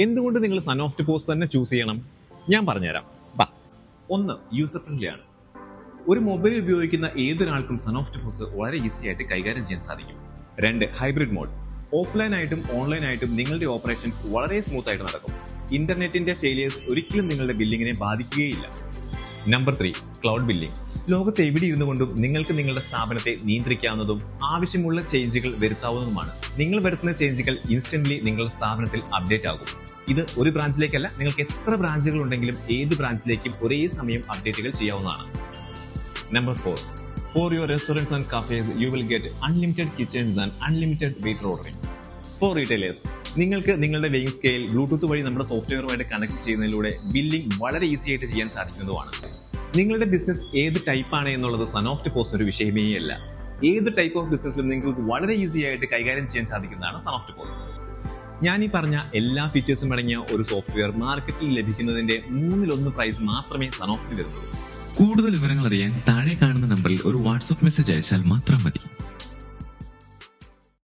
എന്തുകൊണ്ട് നിങ്ങൾ സൺഓഫ്റ്റ് പോസ് തന്നെ ചൂസ് ചെയ്യണം? ഞാൻ പറഞ്ഞുതരാം. ബാ. 1. യൂസർ ഫ്രണ്ട്ലി ആണ്. ഒരു മൊബൈൽ ഉപയോഗിക്കുന്ന ഏതൊരാൾക്കും സൺഓഫ്റ്റ് പോസ് വളരെ ഈസി ആയിട്ട് കൈകാര്യം ചെയ്യാൻ സാധിക്കും. 2. Hybrid mode. ഓഫ്ലൈൻ ആയിട്ടും ഓൺലൈൻ ആയിട്ടും നിങ്ങളുടെ ഓപ്പറേഷൻസ് വളരെ സ്മൂത്ത് ആയിട്ട് നടക്കും. ഇന്റർനെറ്റിന്റെ ഫെയിലിയേഴ്സ് ഒരിക്കലും നിങ്ങളുടെ ബില്ലിങ്ങിനെ ബാധിക്കുകയില്ല. നമ്പർ 3. Cloud billing. ലോകത്ത് എവിടെ ഇരുന്നു കൊണ്ടും നിങ്ങൾക്ക് നിങ്ങളുടെ സ്ഥാപനത്തെ നിയന്ത്രിക്കാവുന്നതും ആവശ്യമുള്ള ചേഞ്ചുകൾ വരുത്താവുന്നതുമാണ്. നിങ്ങൾ വരുത്തുന്ന ചേഞ്ചുകൾ ഇൻസ്റ്റന്റ്ലി നിങ്ങളുടെ സ്ഥാപനത്തിൽ അപ്ഡേറ്റ് ആകും. ഇത് ഒരു ബ്രാഞ്ചിലേക്കല്ല, നിങ്ങൾക്ക് എത്ര ബ്രാഞ്ചുകൾ ഉണ്ടെങ്കിലും ഏത് ബ്രാഞ്ചിലേക്കും ഒരേ സമയം അപ്ഡേറ്റുകൾ ചെയ്യാവുന്നതാണ്. Number 4. For your restaurants and cafes, you will get unlimited kitchens and unlimited waiter ordering. For retailers, നിങ്ങൾക്ക് നിങ്ങളുടെ വെയിങ് സ്കെയിൽ ബ്ലൂടൂത്ത് വഴി നമ്മുടെ സോഫ്റ്റ്വെയറുമായിട്ട് കണക്ട് ചെയ്യുന്നതിലൂടെ ബില്ലിംഗ് വളരെ ഈസി ആയിട്ട് ചെയ്യാൻ സാധിക്കുന്നതുമാണ്. നിങ്ങളുടെ ബിസിനസ് ഏത് ടൈപ്പാണ് എന്നുള്ളത് സൺഓഫ്റ്റ് പോസ് ഒരു വിഷയമേ അല്ല. ഏത് ടൈപ്പ് ഓഫ് ബിസിനസ്സിലും നിങ്ങൾക്ക് വളരെ ഈസി ആയിട്ട് കൈകാര്യം ചെയ്യാൻ സാധിക്കുന്നതാണ് സൺഓഫ്റ്റ് പോസ്. ഞാൻ ഈ പറഞ്ഞ എല്ലാ ഫീച്ചേഴ്സും അടങ്ങിയ ഒരു സോഫ്റ്റ്വെയർ മാർക്കറ്റിൽ ലഭിക്കുന്നതിന്റെ 1/3 പ്രൈസ് മാത്രമേ സൺഓഫ്റ്റ് വരുന്നുള്ളൂ. കൂടുതൽ വിവരങ്ങൾ അറിയാൻ താഴെ കാണുന്ന നമ്പറിൽ ഒരു വാട്സ്ആപ്പ് മെസ്സേജ് അയച്ചാൽ മാത്രം മതി.